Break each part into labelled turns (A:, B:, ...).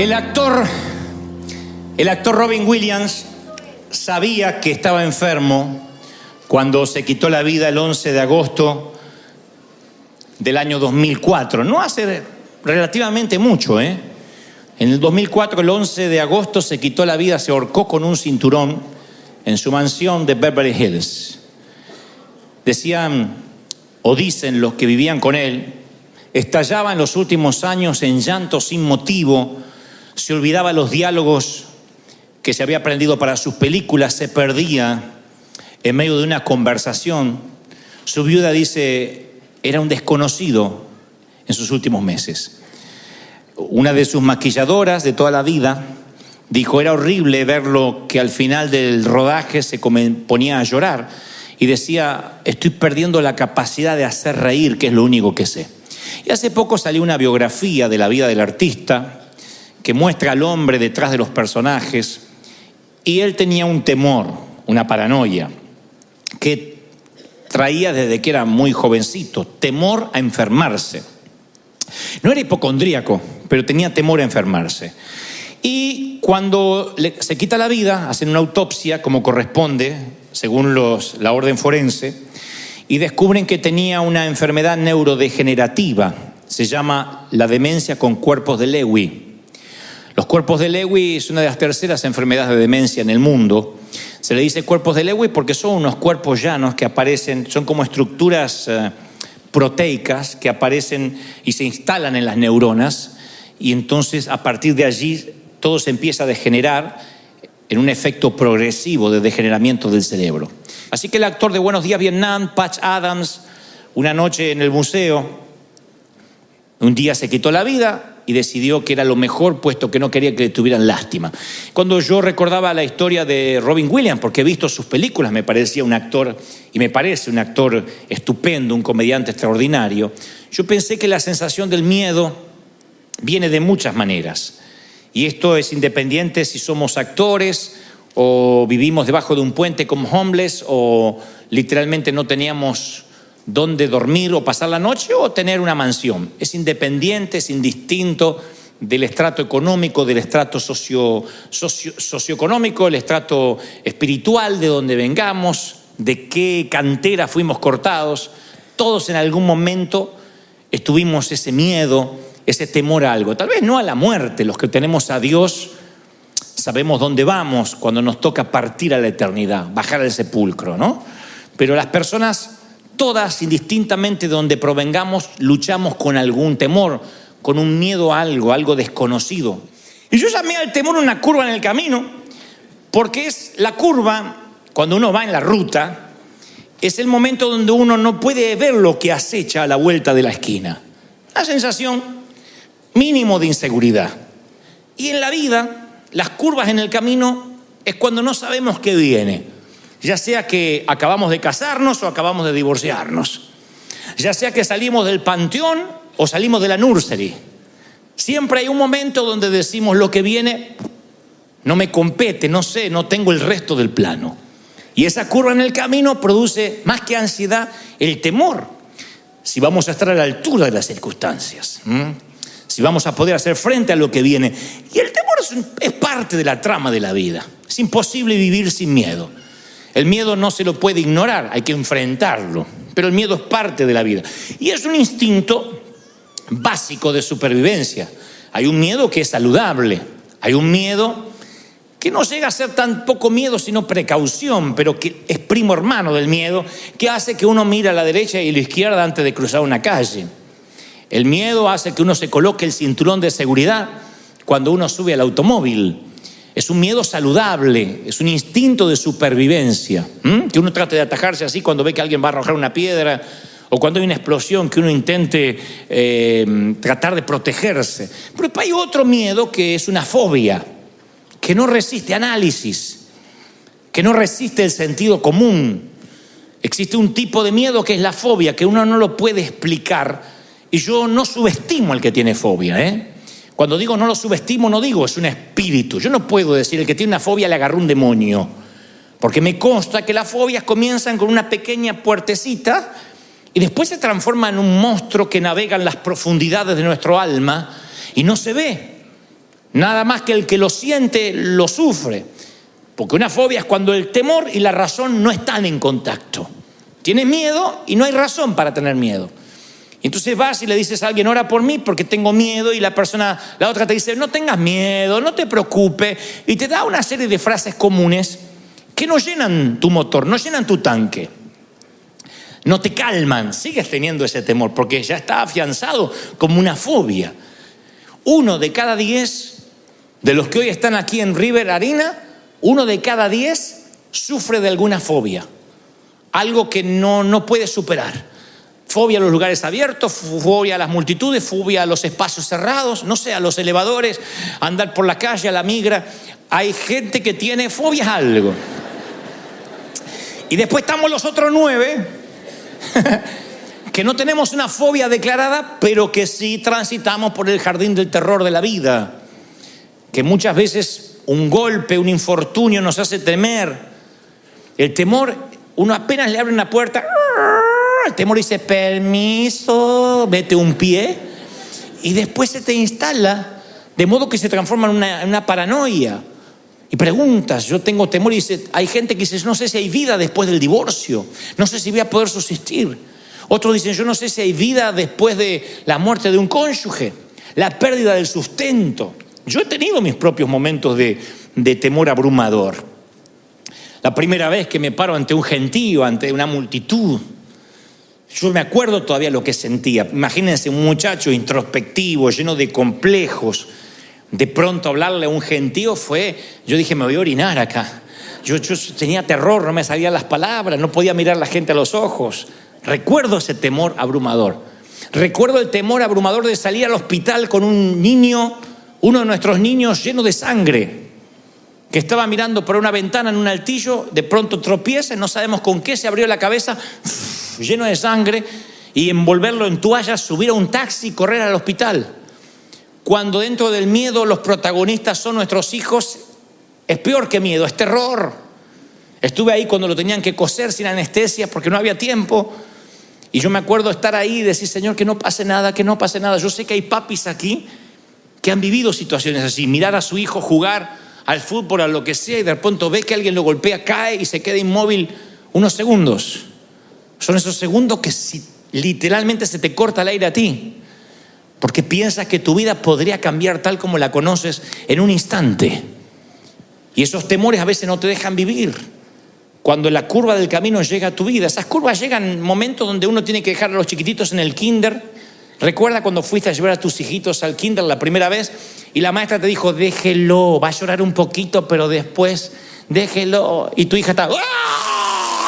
A: El actor Robin Williams sabía que estaba enfermo cuando se quitó la vida el 11 de agosto del año 2004. No hace relativamente mucho, ¿eh? En el 2004, el 11 de agosto, se quitó la vida, se ahorcó con un cinturón en su mansión de Beverly Hills. Decían, o dicen los que vivían con él, estallaba en los últimos años en llanto sin motivo, se olvidaba los diálogos que se había aprendido para sus películas, se perdía en medio de una conversación. Su viuda dice, era un desconocido en sus últimos meses. Una de sus maquilladoras de toda la vida dijo, era horrible verlo que al final del rodaje se ponía a llorar y decía, estoy perdiendo la capacidad de hacer reír, que es lo único que sé. Y hace poco salió una biografía de la vida del artista que muestra al hombre detrás de los personajes, y él tenía un temor, una paranoia, que traía desde que era muy jovencito, temor a enfermarse. No era hipocondríaco, pero tenía temor a enfermarse. Y cuando se quita la vida, hacen una autopsia como corresponde, según la orden forense, y descubren que tenía una enfermedad neurodegenerativa. Se llama la demencia con cuerpos de Lewy. Los cuerpos de Lewy es una de las terceras enfermedades de demencia en el mundo. Se le dice cuerpos de Lewy porque son unos cuerpos llanos que aparecen, son como estructuras proteicas que aparecen y se instalan en las neuronas, y entonces a partir de allí todo se empieza a degenerar en un efecto progresivo de degeneramiento del cerebro. Así que el actor de Buenos Días Vietnam, Patch Adams, una noche en el museo, un día se quitó la vida y decidió que era lo mejor, puesto que no quería que le tuvieran lástima. Cuando yo recordaba la historia de Robin Williams, porque he visto sus películas, me parecía un actor, y me parece un actor estupendo, un comediante extraordinario, yo pensé que la sensación del miedo viene de muchas maneras. Y esto es independiente si somos actores o vivimos debajo de un puente como homeless, o literalmente no teníamos dónde dormir o pasar la noche, o tener una mansión. Es independiente, es indistinto del estrato económico, del estrato socioeconómico, el estrato espiritual, de donde vengamos, de qué cantera fuimos cortados. Todos en algún momento estuvimos ese miedo, ese temor a algo. Tal vez no a la muerte. Los que tenemos a Dios sabemos dónde vamos cuando nos toca partir a la eternidad, bajar al sepulcro, ¿no? Pero las personas, todas, indistintamente de donde provengamos, luchamos con algún temor, con un miedo a algo desconocido. Y yo llamé al temor una curva en el camino, porque es la curva, cuando uno va en la ruta, es el momento donde uno no puede ver lo que acecha a la vuelta de la esquina. Una sensación mínimo de inseguridad. Y en la vida, las curvas en el camino es cuando no sabemos qué viene. Ya sea que acabamos de casarnos o acabamos de divorciarnos. Ya sea que salimos del panteón o salimos de la nursery. Siempre hay un momento donde decimos, lo que viene no me compete, no sé, no tengo el resto del plano. Y esa curva en el camino produce, más que ansiedad, el temor. Si vamos a estar a la altura de las circunstancias. Si vamos a poder hacer frente a lo que viene. Y el temor es parte de la trama de la vida. Es imposible vivir sin miedo. El miedo no se lo puede ignorar, hay que enfrentarlo. Pero el miedo es parte de la vida. Y es un instinto básico de supervivencia. Hay un miedo que es saludable. Hay un miedo que no llega a ser tan poco miedo, sino precaución, pero que es primo hermano del miedo, que hace que uno mire a la derecha y a la izquierda antes de cruzar una calle. El miedo hace que uno se coloque el cinturón de seguridad cuando uno sube al automóvil. Es un miedo saludable, es un instinto de supervivencia, que uno trate de atajarse así cuando ve que alguien va a arrojar una piedra, o cuando hay una explosión, que uno intente tratar de protegerse. Pero hay otro miedo que es una fobia, que no resiste análisis, que no resiste el sentido común. Existe un tipo de miedo que es la fobia, que uno no lo puede explicar, y yo no subestimo al que tiene fobia, Cuando digo no lo subestimo, no digo es un espíritu. Yo no puedo decir el que tiene una fobia le agarró un demonio, porque me consta que las fobias comienzan con una pequeña puertecita y después se transforma en un monstruo que navega en las profundidades de nuestro alma y no se ve. Nada más que el que lo siente, lo sufre. Porque una fobia es cuando el temor y la razón no están en contacto. Tienes miedo y no hay razón para tener miedo. Entonces vas y le dices a alguien, ora por mí porque tengo miedo, y la otra te dice, no tengas miedo, no te preocupes, y te da una serie de frases comunes que no llenan tu motor, no llenan tu tanque, no te calman. Sigues teniendo ese temor porque ya está afianzado como una fobia. 1 de cada 10 de los que hoy están aquí en River Arena, 1 de cada 10 sufre de alguna fobia, algo que no puede superar. Fobia a los lugares abiertos, fobia a las multitudes, fobia a los espacios cerrados, no sé, a los elevadores, a andar por la calle, a la migra. Hay gente que tiene fobias a algo. Y después estamos los otros 9 que no tenemos una fobia declarada, pero que sí transitamos por el jardín del terror de la vida, que muchas veces un golpe, un infortunio nos hace temer. El temor, uno apenas le abre una puerta, el temor dice, permiso, mete un pie, y después se te instala, de modo que se transforma en una paranoia. Y preguntas, yo tengo temor, y dice, hay gente que dice, no sé si hay vida después del divorcio, no sé si voy a poder subsistir. Otros dicen, yo no sé si hay vida después de la muerte de un cónyuge, la pérdida del sustento. Yo he tenido mis propios momentos de temor abrumador. La primera vez que me paro ante un gentío, ante una multitud, yo me acuerdo todavía lo que sentía. Imagínense un muchacho introspectivo, lleno de complejos. De pronto hablarle a un gentío yo dije, me voy a orinar acá. Yo tenía terror, no me salían las palabras, no podía mirar a la gente a los ojos. Recuerdo ese temor abrumador. Recuerdo el temor abrumador de salir al hospital con un niño, uno de nuestros niños lleno de sangre, que estaba mirando por una ventana en un altillo, de pronto tropieza, no sabemos con qué, se abrió la cabeza, lleno de sangre, y envolverlo en toallas, subir a un taxi y correr al hospital. Cuando dentro del miedo los protagonistas son nuestros hijos, es peor que miedo, es terror. Estuve ahí cuando lo tenían que coser sin anestesia porque no había tiempo. Y yo me acuerdo estar ahí y decir, Señor, que no pase nada, que no pase nada. Yo sé que hay papis aquí que han vivido situaciones así. Mirar a su hijo jugar al fútbol, a lo que sea, y de pronto ve que alguien lo golpea, cae y se queda inmóvil unos segundos. Son esos segundos que literalmente se te corta el aire a ti, porque piensas que tu vida podría cambiar tal como la conoces en un instante. Y esos temores a veces no te dejan vivir. Cuando la curva del camino llega a tu vida, esas curvas llegan en momentos donde uno tiene que dejar a los chiquititos en el kinder. Recuerda cuando fuiste a llevar a tus hijitos al kinder la primera vez y la maestra te dijo, déjelo, va a llorar un poquito, pero después déjelo. Y tu hija está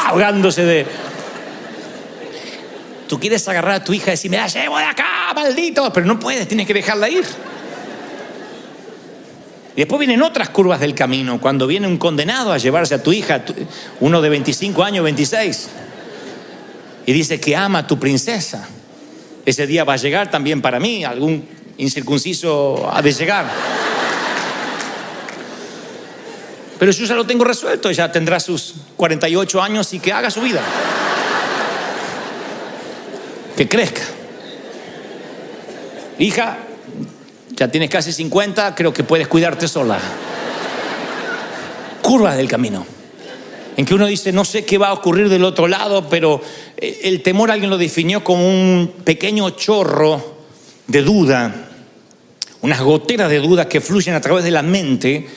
A: ahogándose de... Tú quieres agarrar a tu hija y decir, me la llevo de acá, maldito, pero no puedes, tienes que dejarla ir. Y después vienen otras curvas del camino, cuando viene un condenado a llevarse a tu hija, uno de 25 años, 26, y dice que ama a tu princesa. Ese día va a llegar también para mí, algún incircunciso ha de llegar. Pero yo ya lo tengo resuelto, ya tendrá sus 48 años y que haga su vida. Que crezca. Hija, ya tienes casi 50, creo que puedes cuidarte sola. Curvas del camino, en que uno dice, no sé qué va a ocurrir del otro lado, pero el temor alguien lo definió como un pequeño chorro de duda, unas goteras de duda que fluyen a través de la mente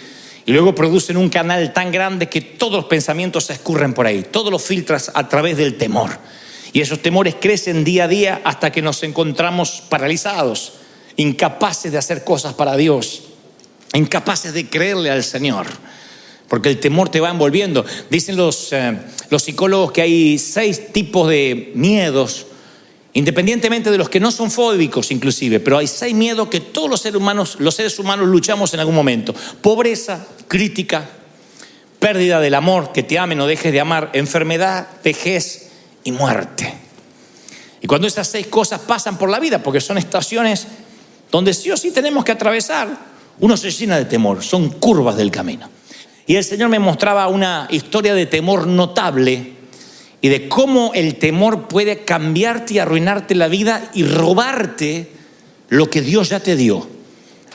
A: y luego producen un canal tan grande que todos los pensamientos se escurren por ahí, todos los filtras a través del temor. Y esos temores crecen día a día hasta que nos encontramos paralizados, incapaces de hacer cosas para Dios, incapaces de creerle al Señor, porque el temor te va envolviendo. Dicen los psicólogos que hay 6 tipos de miedos, independientemente de los que no son fóbicos inclusive, pero hay 6 miedos que todos los seres humanos luchamos en algún momento: pobreza, crítica, pérdida del amor, que te amen o dejes de amar, enfermedad, vejez y muerte. Y cuando esas 6 cosas pasan por la vida, porque son estaciones donde sí o sí tenemos que atravesar, uno se llena de temor, son curvas del camino. Y el Señor me mostraba una historia de temor notable y de cómo el temor puede cambiarte y arruinarte la vida y robarte lo que Dios ya te dio.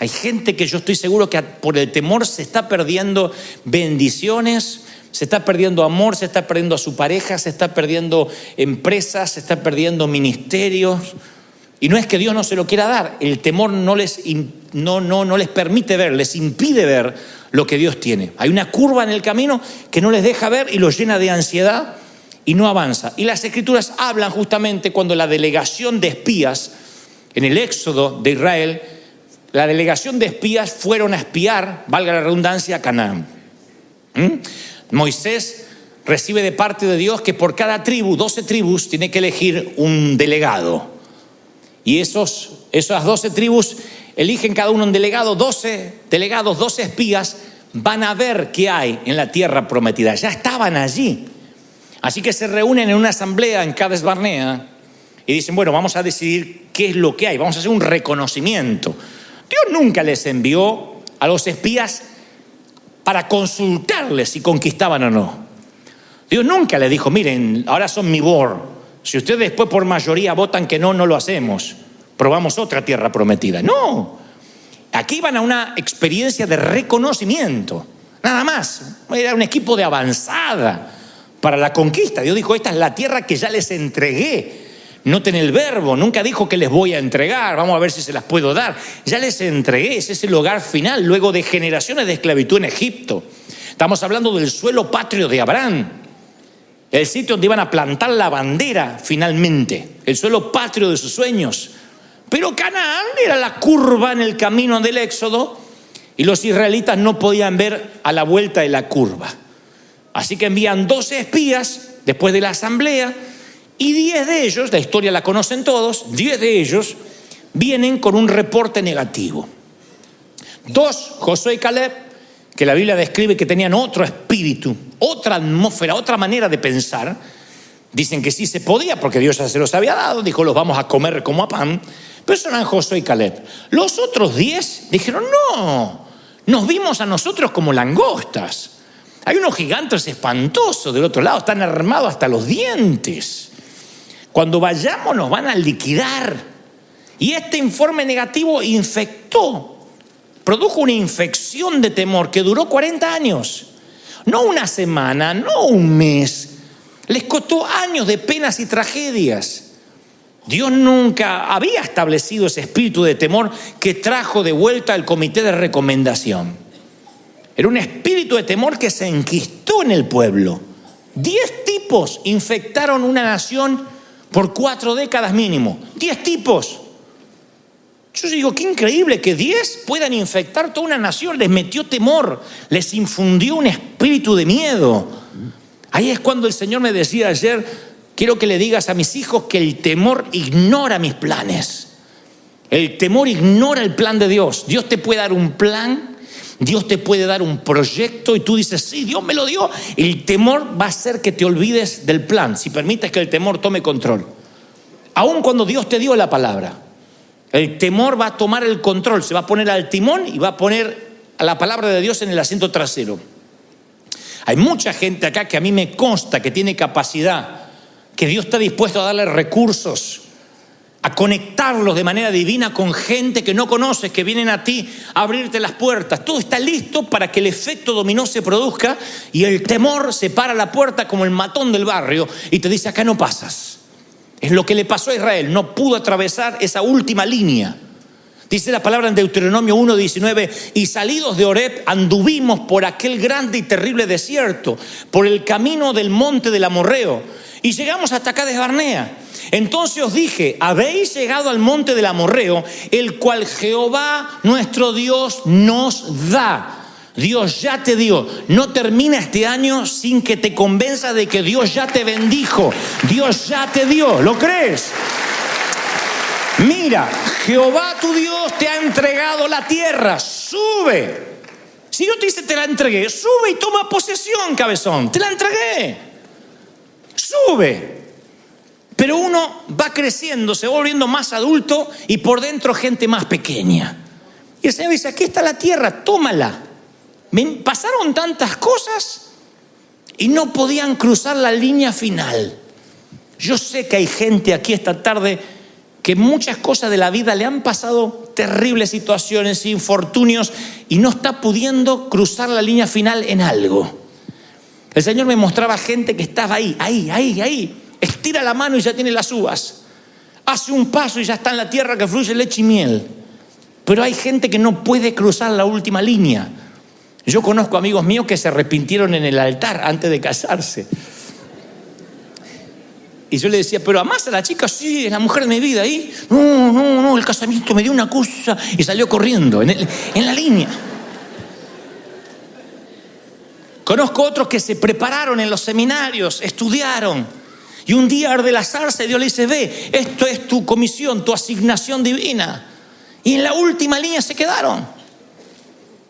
A: Hay gente que yo estoy seguro que por el temor se está perdiendo bendiciones, se está perdiendo amor, se está perdiendo a su pareja, se está perdiendo empresas, se está perdiendo ministerios. Y no es que Dios no se lo quiera dar, el temor no les permite ver, les impide ver lo que Dios tiene. Hay una curva en el camino que no les deja ver y los llena de ansiedad y no avanza. Y las Escrituras hablan justamente cuando la delegación de espías, en el éxodo de Israel, la delegación de espías fueron a espiar, valga la redundancia, a Canaán. Moisés recibe de parte de Dios que por cada tribu, 12 tribus, tiene que elegir un delegado. Y esas 12 tribus eligen cada uno un delegado, 12 delegados, 12 espías, van a ver qué hay en la tierra prometida. Ya estaban allí. Así que se reúnen en una asamblea en Cades Barnea y dicen, bueno, vamos a decidir qué es lo que hay, vamos a hacer un reconocimiento. Dios nunca les envió a los espías para consultarles si conquistaban o no. Dios nunca les dijo, miren, ahora son mi board. Si ustedes después por mayoría votan que no lo hacemos. Probamos otra tierra prometida. No. Aquí iban a una experiencia de reconocimiento. Nada más. Era un equipo de avanzada para la conquista. Dios dijo, esta es la tierra que ya les entregué. Noten el verbo. Nunca dijo que les voy a entregar. Vamos a ver si se las puedo dar. Ya les entregué. Ese es el hogar final luego de generaciones de esclavitud en Egipto. Estamos hablando del suelo patrio de Abraham. El sitio donde iban a plantar la bandera finalmente, el suelo patrio de sus sueños. Pero Canaán era la curva en el camino del Éxodo y los israelitas no podían ver a la vuelta de la curva. Así que envían 12 espías después de la asamblea y 10 de ellos, la historia la conocen todos, 10 de ellos vienen con un reporte negativo. 2, Josué y Caleb, que la Biblia describe que tenían otro espíritu, otra atmósfera, otra manera de pensar. Dicen que sí se podía porque Dios ya se los había dado, dijo los vamos a comer como a pan, pero eso eran Josué y Caleb. Los otros 10 dijeron no, nos vimos a nosotros como langostas. Hay unos gigantes espantosos del otro lado, están armados hasta los dientes. Cuando vayamos nos van a liquidar. Y este informe negativo produjo una infección de temor que duró 40 años. No una semana, no un mes. Les costó años de penas y tragedias. Dios nunca había establecido ese espíritu de temor que trajo de vuelta al comité de recomendación. Era un espíritu de temor que se enquistó en el pueblo. 10 tipos infectaron una nación por 4 décadas mínimo. 10 tipos. Yo digo, qué increíble que 10 puedan infectar toda una nación. Les metió temor, les infundió un espíritu de miedo. Ahí es cuando el Señor me decía ayer, quiero que le digas a mis hijos que el temor ignora mis planes. El temor ignora el plan de Dios. Dios te puede dar un plan, Dios te puede dar un proyecto y tú dices, sí, Dios me lo dio. El temor va a hacer que te olvides del plan, si permites que el temor tome control. Aun cuando Dios te dio la palabra. El temor va a tomar el control, se va a poner al timón y va a poner a la palabra de Dios en el asiento trasero. Hay mucha gente acá que a mí me consta que tiene capacidad, que Dios está dispuesto a darle recursos, a conectarlos de manera divina con gente que no conoces, que vienen a ti a abrirte las puertas. Todo está listo para que el efecto dominó se produzca y el temor se para la puerta como el matón del barrio y te dice, acá no pasas. Es lo que le pasó a Israel, no pudo atravesar esa última línea. Dice la palabra en Deuteronomio 1:19, y salidos de Horeb anduvimos por aquel grande y terrible desierto, por el camino del monte del Amorreo, y llegamos hasta Cades Barnea. Entonces os dije, habéis llegado al monte del Amorreo, el cual Jehová nuestro Dios nos da. Dios ya te dio. No termina este año sin que te convenza de que Dios ya te bendijo. Dios ya te dio. ¿Lo crees? Mira, Jehová tu Dios te ha entregado la tierra. Sube. Si yo te dice te la entregué, sube y toma posesión, cabezón. Te la entregué. Sube. Pero uno va creciendo, se va volviendo más adulto y por dentro gente más pequeña. Y el Señor dice, aquí está la tierra, tómala. Pasaron tantas cosas y no podían cruzar la línea final. Yo sé que hay gente aquí esta tarde que muchas cosas de la vida le han pasado terribles situaciones, infortunios, y no está pudiendo cruzar la línea final en algo. El Señor me mostraba gente que estaba ahí. Estira la mano y ya tiene las uvas. Hace un paso y ya está en la tierra que fluye leche y miel. Pero hay gente que no puede cruzar la última línea. Yo conozco amigos míos que se arrepintieron en el altar antes de casarse. Y yo le decía, pero ¿amás a la chica? Sí, es la mujer de mi vida. ¿Y? No, el casamiento me dio una cosa. Y salió corriendo en la línea. Conozco otros que se prepararon en los seminarios, estudiaron. Y un día de la zarza Dios le dice, ve, esto es tu comisión, tu asignación divina. Y en la última línea se quedaron.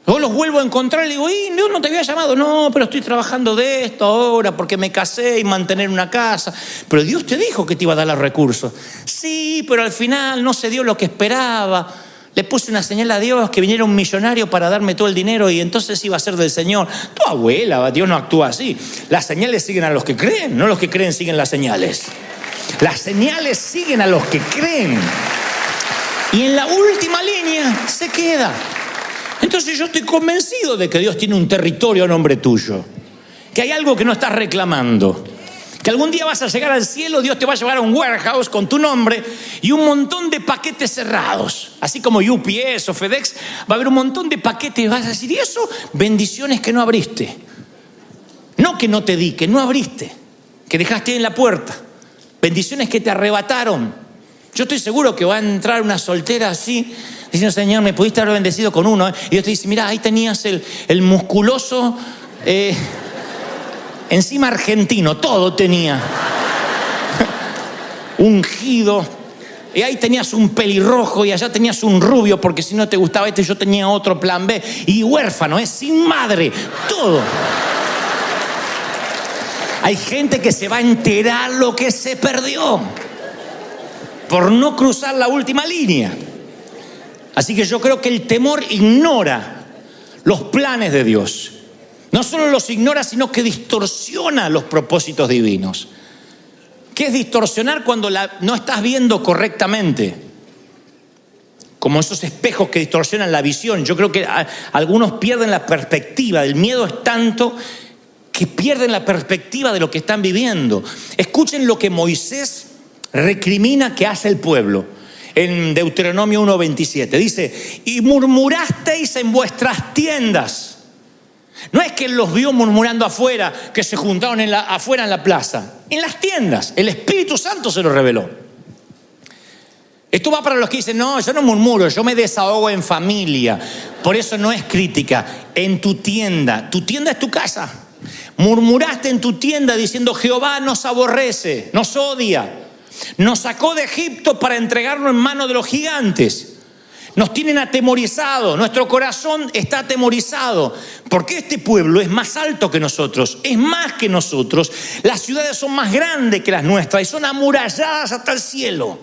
A: Luego los vuelvo a encontrar y le digo, Dios no te había llamado. No, pero estoy trabajando de esto ahora porque me casé y mantener una casa. Pero Dios te dijo que te iba a dar los recursos. Sí, pero al final no se dio lo que esperaba. Le puse una señal a Dios que viniera un millonario para darme todo el dinero y entonces iba a ser del Señor. Tu abuela, Dios no actúa así. Las señales siguen a los que creen, no los que creen siguen las señales. Las señales siguen a los que creen. Y en la última línea se queda. Entonces yo estoy convencido de que Dios tiene un territorio a nombre tuyo, que hay algo que no estás reclamando, que algún día vas a llegar al cielo, Dios te va a llevar a un warehouse con tu nombre y un montón de paquetes cerrados, así como UPS o FedEx, va a haber un montón de paquetes y vas a decir, ¿y eso? Bendiciones que no abriste, no que no te di, que no abriste, que dejaste en la puerta, bendiciones que te arrebataron. Yo estoy seguro que va a entrar una soltera así, diciendo, Señor, me pudiste haber bendecido con uno. Y Dios te dice, mira, ahí tenías el musculoso, encima argentino, todo tenía. Ungido. Y ahí tenías un pelirrojo y allá tenías un rubio, porque si no te gustaba este, yo tenía otro plan B. Y huérfano, sin madre, todo. Hay gente que se va a enterar lo que se perdió por no cruzar la última línea. Así que yo creo que el temor ignora los planes de Dios. No solo los ignora, sino que distorsiona los propósitos divinos. ¿Qué es distorsionar cuando no estás viendo correctamente? Como esos espejos que distorsionan la visión. Yo creo que algunos pierden la perspectiva. El miedo es tanto que pierden la perspectiva de lo que están viviendo. Escuchen lo que Moisés recrimina que hace el pueblo. En Deuteronomio 1:27 dice, y murmurasteis en vuestras tiendas. No es que él los vio murmurando afuera, que se juntaron afuera en la plaza. En las tiendas, el Espíritu Santo se lo reveló. Esto va para los que dicen, no, yo no murmuro, yo me desahogo en familia. Por eso no es crítica. En tu tienda es tu casa. Murmuraste en tu tienda diciendo, Jehová nos aborrece, nos odia. Nos sacó de Egipto para entregarnos en manos de los gigantes. Nos tienen atemorizados, nuestro corazón está atemorizado, porque este pueblo es más alto que nosotros, es más que nosotros. Las ciudades son más grandes que las nuestras y son amuralladas hasta el cielo.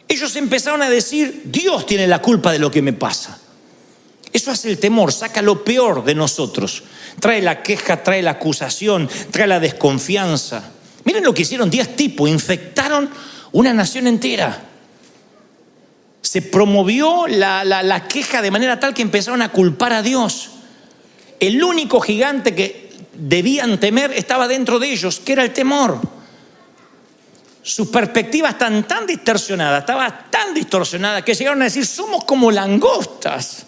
A: Ellos empezaron a decir, Dios tiene la culpa de lo que me pasa. Eso hace el temor, saca lo peor de nosotros. Trae la queja, trae la acusación, trae la desconfianza. Miren lo que hicieron 10 tipos, infectaron una nación entera. Se promovió la queja de manera tal que empezaron a culpar a Dios. El único gigante que debían temer estaba dentro de ellos, que era el temor. Sus perspectivas estaban tan distorsionadas que llegaron a decir, somos como langostas,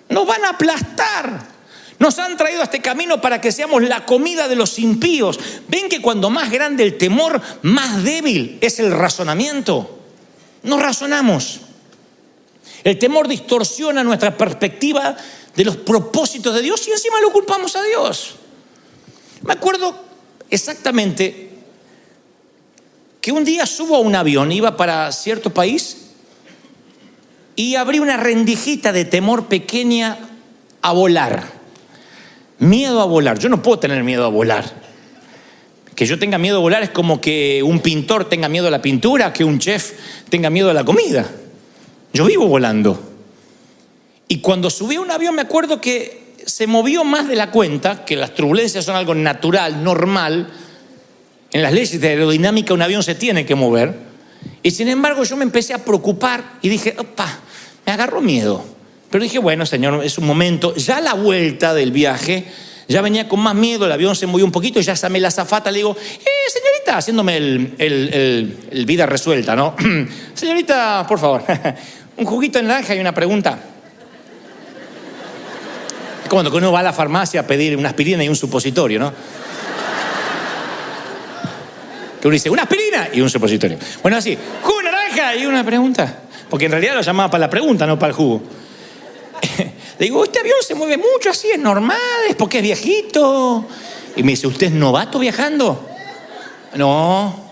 A: nos van a aplastar. Nos han traído a este camino para que seamos la comida de los impíos. ¿Ven que cuando más grande el temor, más débil es el razonamiento? No razonamos. El temor distorsiona nuestra perspectiva de los propósitos de Dios y encima lo culpamos a Dios. Me acuerdo exactamente que un día subo a un avión, iba para cierto país y abrí una rendijita de temor pequeña a volar. Miedo a volar. Yo no puedo tener miedo a volar. Que yo tenga miedo a volar es como que un pintor tenga miedo a la pintura, que un chef tenga miedo a la comida. Yo vivo volando. Y cuando subí a un avión me acuerdo que se movió más de la cuenta, que las turbulencias son algo natural, normal. En las leyes de aerodinámica un avión se tiene que mover. Y sin embargo yo me empecé a preocupar y dije, opa, me agarró miedo. Pero dije, bueno, Señor, es un momento. Ya a la vuelta del viaje, ya venía con más miedo, el avión se movió un poquito y ya llamé a la azafata, le digo, señorita, haciéndome el vida resuelta, ¿no? Señorita, por favor, un juguito de naranja y una pregunta. Es como cuando uno va a la farmacia a pedir una aspirina y un supositorio, ¿no? Que uno dice, una aspirina y un supositorio. Bueno, así, jugo de naranja y una pregunta. Porque en realidad lo llamaba para la pregunta, no para el jugo. Le digo, este avión se mueve mucho así, es normal, es porque es viejito. Y me dice, ¿usted es novato viajando? No,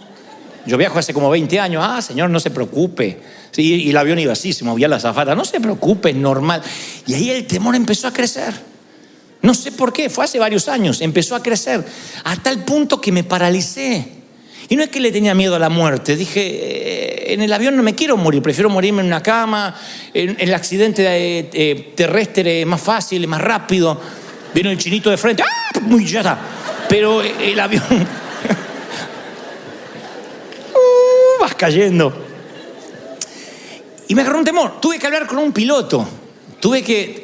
A: yo viajo hace como 20 años. Ah, señor, no se preocupe. Sí, y el avión iba así, se movía la azafata. No se preocupe, es normal. Y ahí el temor empezó a crecer. No sé por qué, fue hace varios años, empezó a crecer. A tal punto que me paralicé. Y no es que le tenía miedo a la muerte. Dije, en el avión no me quiero morir, prefiero morirme en una cama. En el accidente terrestre es más fácil, es más rápido. Viene el chinito de frente, ¡ah! Muy ya está. Pero el avión vas cayendo. Y me agarró un temor. Tuve que hablar con un piloto.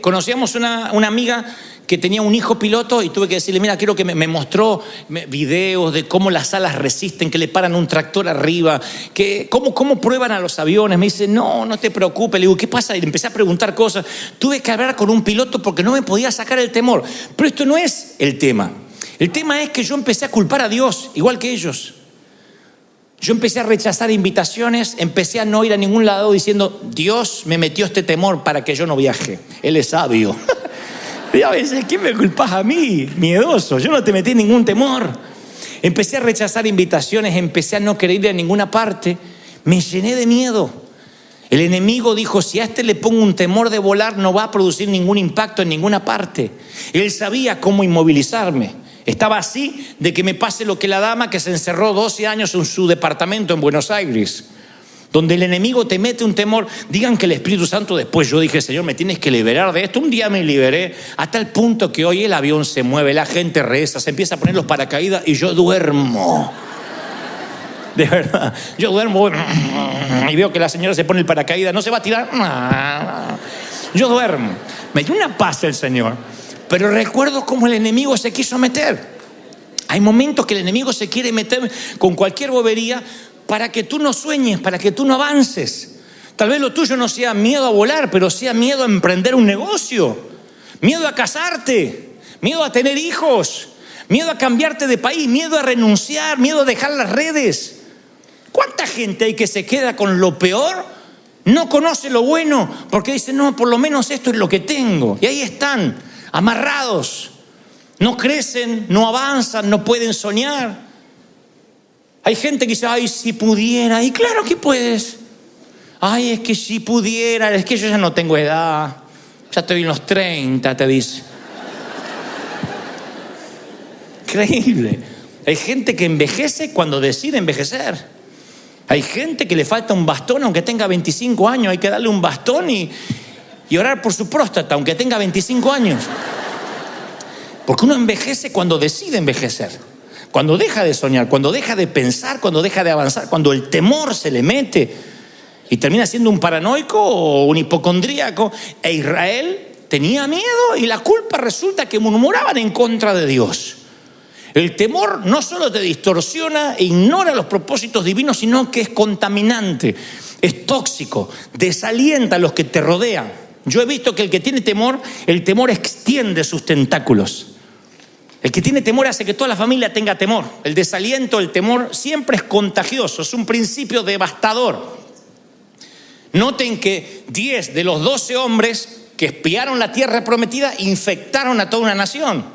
A: Conocíamos una amiga que tenía un hijo piloto y tuve que decirle, mira, quiero que me mostró videos de cómo las alas resisten, que le paran un tractor arriba, que cómo prueban a los aviones. Me dice, no te preocupes. Le digo, ¿qué pasa? Y le empecé a preguntar cosas. Tuve que hablar con un piloto porque no me podía sacar el temor. Pero esto no es el tema. El tema es que yo empecé a culpar a Dios, igual que ellos. Yo empecé a rechazar invitaciones, empecé a no ir a ningún lado diciendo, Dios me metió este temor para que yo no viaje. Él es sabio. Y a veces, ¿qué me culpas a mí? Miedoso, yo no te metí ningún temor. Empecé a rechazar invitaciones, empecé a no querer ir a ninguna parte. Me llené de miedo. El enemigo dijo, si a este le pongo un temor de volar, no va a producir ningún impacto en ninguna parte. Él sabía cómo inmovilizarme. Estaba así de que me pase lo que la dama que se encerró 12 años en su departamento en Buenos Aires, donde el enemigo te mete un temor. Digan que el Espíritu Santo después, yo dije, Señor, me tienes que liberar de esto. Un día me liberé, hasta el punto que hoy el avión se mueve, la gente reza, se empieza a poner los paracaídas y yo duermo. De verdad, yo duermo y veo que la señora se pone el paracaídas, no se va a tirar. Yo duermo. Me dio una paz el Señor. Pero recuerdo cómo el enemigo se quiso meter. Hay momentos que el enemigo se quiere meter con cualquier bobería para que tú no sueñes, para que tú no avances. Tal vez lo tuyo no sea miedo a volar, pero sea miedo a emprender un negocio, miedo a casarte, miedo a tener hijos, miedo a cambiarte de país, miedo a renunciar, miedo a dejar las redes. ¿Cuánta gente hay que se queda con lo peor? No conoce lo bueno porque dice, no, por lo menos esto es lo que tengo. Y ahí están, amarrados. No crecen, no avanzan, no pueden soñar. Hay gente que dice, ay, si pudiera. Y claro que puedes. Ay, es que si pudiera, es que yo ya no tengo edad. Ya estoy en los 30, te dice. Increíble. Hay gente que envejece cuando decide envejecer. Hay gente que le falta un bastón aunque tenga 25 años. Hay que darle un bastón y orar por su próstata aunque tenga 25 años. Porque uno envejece cuando decide envejecer. Cuando deja de soñar, cuando deja de pensar, cuando deja de avanzar, cuando el temor se le mete y termina siendo un paranoico o un hipocondríaco. E Israel tenía miedo y la culpa resulta que murmuraban en contra de Dios. El temor no solo te distorsiona e ignora los propósitos divinos, sino que es contaminante, es tóxico, desalienta a los que te rodean. Yo he visto que el que tiene temor, el temor extiende sus tentáculos. El que tiene temor hace que toda la familia tenga temor. El desaliento, el temor siempre es contagioso, es un principio devastador. Noten que 10 de los 12 hombres que espiaron la tierra prometida infectaron a toda una nación.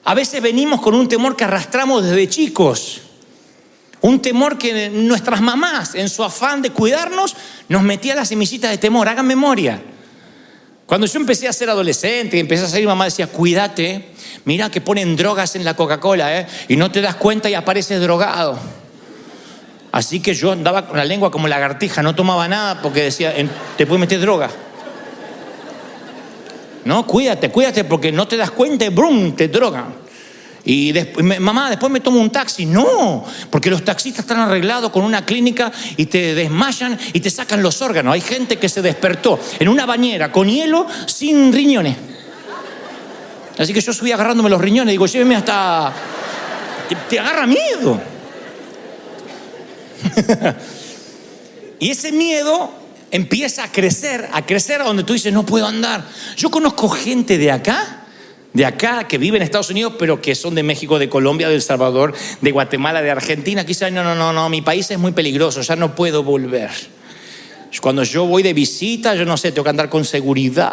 A: A veces venimos con un temor que arrastramos desde chicos. Un temor que nuestras mamás, en su afán de cuidarnos, nos metían las semillitas de temor. Hagan memoria. Cuando yo empecé a ser adolescente y empecé a salir, mamá decía, cuídate, mira que ponen drogas en la Coca-Cola, y no te das cuenta y apareces drogado. Así que yo andaba con la lengua como lagartija, no tomaba nada porque decía, te puede meter droga. No, cuídate porque no te das cuenta y ¡brum!, te drogan. Y después, mamá, después me tomo un taxi. No, porque los taxistas están arreglados con una clínica y te desmayan y te sacan los órganos. Hay gente que se despertó en una bañera con hielo sin riñones. Así que yo subí agarrándome los riñones. Digo, lléveme hasta... Te agarra miedo. Y ese miedo empieza a crecer a donde tú dices, no puedo andar. Yo conozco gente de acá, que vive en Estados Unidos, pero que son de México, de Colombia, de El Salvador, de Guatemala, de Argentina. Quizás, no, mi país es muy peligroso, ya no puedo volver. Cuando yo voy de visita, yo no sé, tengo que andar con seguridad.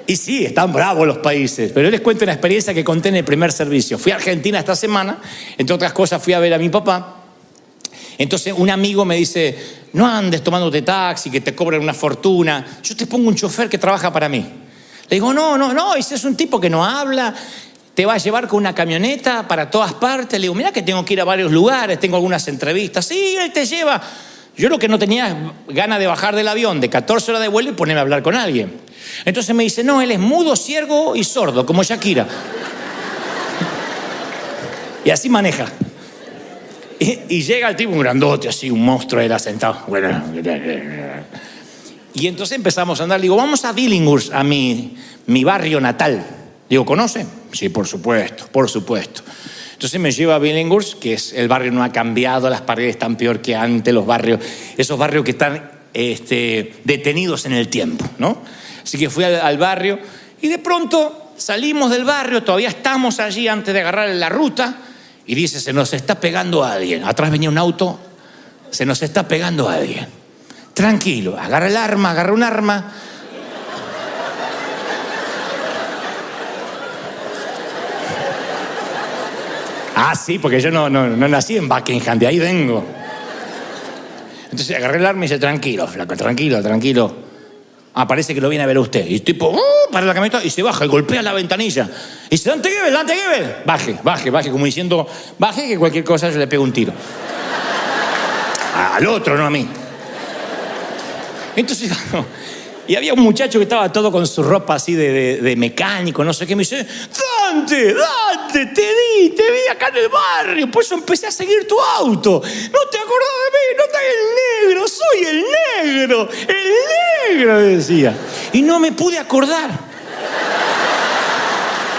A: Y sí, están bravos los países, pero yo les cuento una experiencia que conté en el primer servicio. Fui a Argentina esta semana, entre otras cosas fui a ver a mi papá. Entonces un amigo me dice, no andes tomándote taxi, que te cobran una fortuna. Yo te pongo un chofer que trabaja para mí. Le digo, no, ese es un tipo que no habla, te va a llevar con una camioneta para todas partes. Le digo, mira que tengo que ir a varios lugares, tengo algunas entrevistas. Sí, él te lleva. Yo lo que no tenía es ganas de bajar del avión de 14 horas de vuelo y ponerme a hablar con alguien. Entonces me dice, no, él es mudo, ciego y sordo, como Shakira. Y así maneja. Y llega el tipo, un grandote, así, un monstruo, él sentado. Bueno. Y entonces empezamos a andar. Le digo, vamos a Billinghurst, a mi barrio natal. Digo, ¿conoce? Sí, por supuesto. Entonces me lleva a Billinghurst, que es el barrio no ha cambiado, las paredes están peor que antes, los barrios, esos barrios que están detenidos en el tiempo, ¿no? Así que fui al barrio y de pronto salimos del barrio, todavía estamos allí antes de agarrar la ruta. Y dice, se nos está pegando a alguien. Atrás venía un auto, se nos está pegando a alguien. Tranquilo, agarra un arma. Ah, sí, porque yo no nací en Buckingham, de ahí vengo. Entonces agarré el arma y dice, tranquilo, flaco, tranquilo. Ah, parece que lo viene a ver usted. Y el tipo, para la camioneta y se baja y golpea la ventanilla. Y dice, Dante Gebel. Baje, como diciendo, baje que cualquier cosa yo le pego un tiro. Al otro, no a mí. Entonces, y había un muchacho que estaba todo con su ropa así de mecánico, no sé qué. Me dice, Dante, te vi acá en el barrio. Por eso empecé a seguir tu auto. No te acordás de mí, no estás el negro, soy el negro, decía. Y no me pude acordar.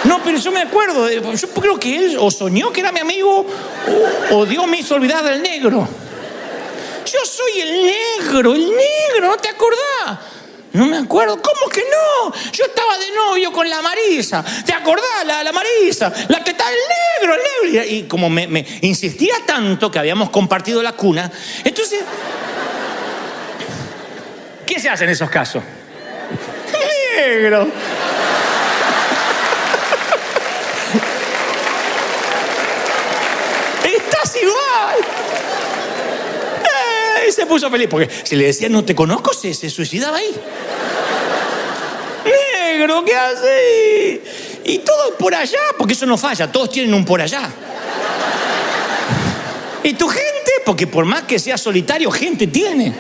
A: No, pero yo me acuerdo. Yo creo que él o soñó que era mi amigo o Dios me hizo olvidar del negro. Yo soy el negro, ¿no te acordás? No me acuerdo. ¿Cómo que no? Yo estaba de novio con la Marisa. ¿Te acordás? La Marisa. La que está el negro. Y como me insistía tanto que habíamos compartido la cuna, entonces... ¿Qué se hace en esos casos? Negro. Estás igual. Y se puso feliz, porque si le decía no te conozco, se suicidaba ahí. Negro, ¿qué haces? Y todo por allá, porque eso no falla, todos tienen un por allá. Y tu gente, porque por más que sea solitario, gente tiene.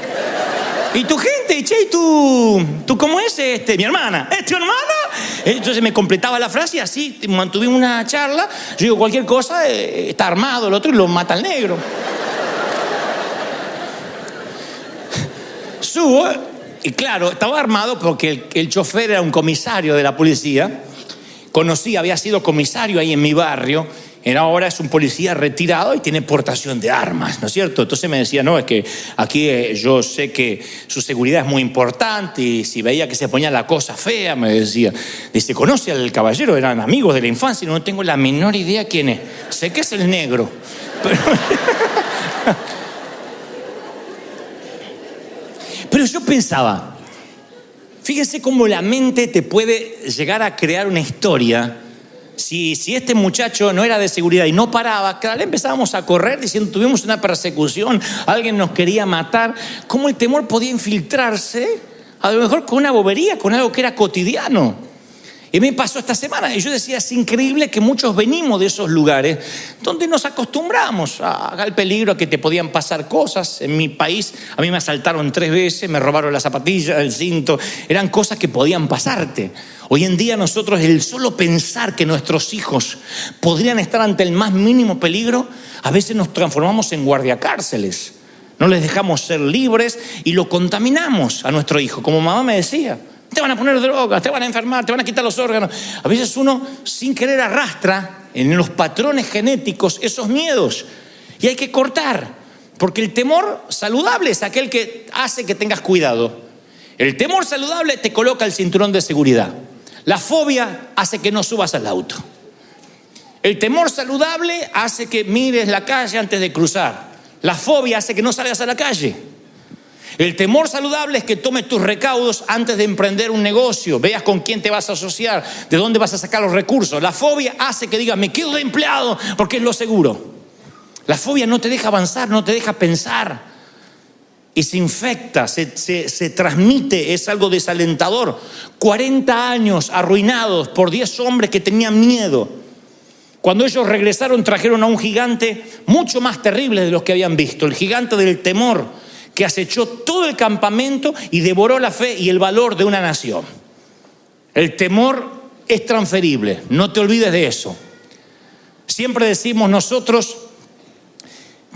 A: Y tu gente, che, ¿y tú cómo es? Mi hermana. ¿Es tu hermana? Entonces me completaba la frase y así mantuvimos una charla. Yo digo, cualquier cosa, está armado el otro y lo mata al negro. Subo, y claro, estaba armado porque el chofer era un comisario de la policía. Había sido comisario ahí en mi barrio. Ahora es un policía retirado y tiene portación de armas, ¿no es cierto? Entonces me decía, no, es que aquí yo sé que su seguridad es muy importante y si veía que se ponía la cosa fea, me decía. Dice, ¿conoce al caballero? Eran amigos de la infancia y no tengo la menor idea quién es. Sé que es el negro. Pero yo pensaba, fíjense cómo la mente te puede llegar a crear una historia. Si este muchacho no era de seguridad y no paraba, cada vez empezábamos a correr diciendo, tuvimos una persecución, alguien nos quería matar. ¿Cómo el temor podía infiltrarse? A lo mejor con una bobería, con algo que era cotidiano. Y me pasó esta semana y yo decía, es increíble que muchos venimos de esos lugares donde nos acostumbramos al peligro, a que te podían pasar cosas. En mi país a mí me asaltaron 3 veces, me robaron las zapatillas, el cinto, eran cosas que podían pasarte. Hoy en día nosotros, el solo pensar que nuestros hijos podrían estar ante el más mínimo peligro, a veces nos transformamos en guardiacárceles. No les dejamos ser libres y lo contaminamos a nuestro hijo. Como mamá me decía, te van a poner drogas, te van a enfermar, te van a quitar los órganos. A veces uno sin querer arrastra en los patrones genéticos esos miedos. Y hay que cortar, porque el temor saludable es aquel que hace que tengas cuidado. El temor saludable te coloca el cinturón de seguridad. La fobia hace que no subas al auto. El temor saludable hace que mires la calle antes de cruzar. La fobia hace que no salgas a la calle. El temor saludable es que tomes tus recaudos antes de emprender un negocio, veas con quién te vas a asociar, de dónde vas a sacar los recursos. La fobia hace que digas, me quedo de empleado porque es lo seguro. La fobia no te deja avanzar, no te deja pensar. Y se infecta, se transmite, es algo desalentador. 40 años arruinados por 10 hombres que tenían miedo. Cuando ellos regresaron, trajeron a un gigante mucho más terrible de los que habían visto. El gigante del temor, que acechó todo el campamento y devoró la fe y el valor de una nación. El temor es transferible, no te olvides de eso. Siempre decimos nosotros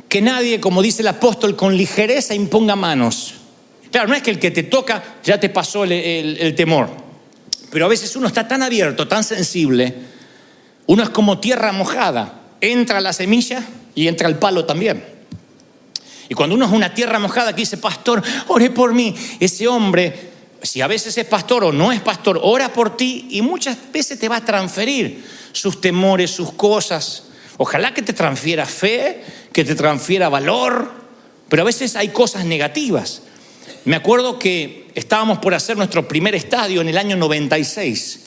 A: que nadie, como dice el apóstol, con ligereza imponga manos. Claro, no es que el que te toca ya te pasó el temor, pero a veces uno está tan abierto, tan sensible. Uno es como tierra mojada, entra la semilla y entra el palo también. Y cuando uno es una tierra mojada que dice, pastor, ore por mí, ese hombre, si a veces es pastor o no es pastor, ora por ti y muchas veces te va a transferir sus temores, sus cosas. Ojalá que te transfiera fe, que te transfiera valor, pero a veces hay cosas negativas. Me acuerdo que estábamos por hacer nuestro primer estadio en el año 96.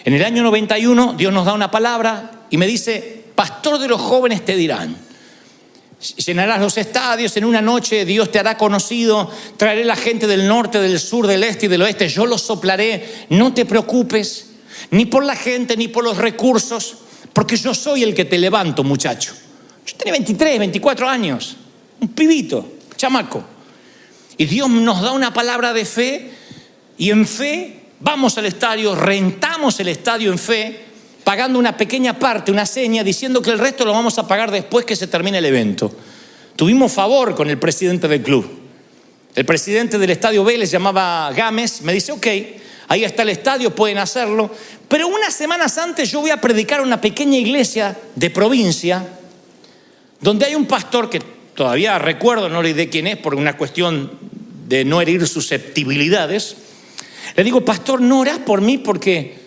A: En el año 91 Dios nos da una palabra y me dice, pastor de los jóvenes te dirán, llenarás los estadios, en una noche Dios te hará conocido, traeré la gente del norte, del sur, del este y del oeste, yo los soplaré, no te preocupes, ni por la gente, ni por los recursos, porque yo soy el que te levanto, muchacho. Yo tenía 23, 24 años, un pibito, chamaco. Y Dios nos da una palabra de fe y en fe vamos al estadio, rentamos el estadio en fe, pagando una pequeña parte, una seña, diciendo que el resto lo vamos a pagar después que se termine el evento. Tuvimos favor con el presidente del club. El presidente del estadio Vélez, llamaba Gámez, me dice, ok, ahí está el estadio, pueden hacerlo. Pero unas semanas antes yo voy a predicar a una pequeña iglesia de provincia, donde hay un pastor que todavía recuerdo, no le diré quién es, por una cuestión de no herir susceptibilidades. Le digo, pastor, ¿no orás por mí porque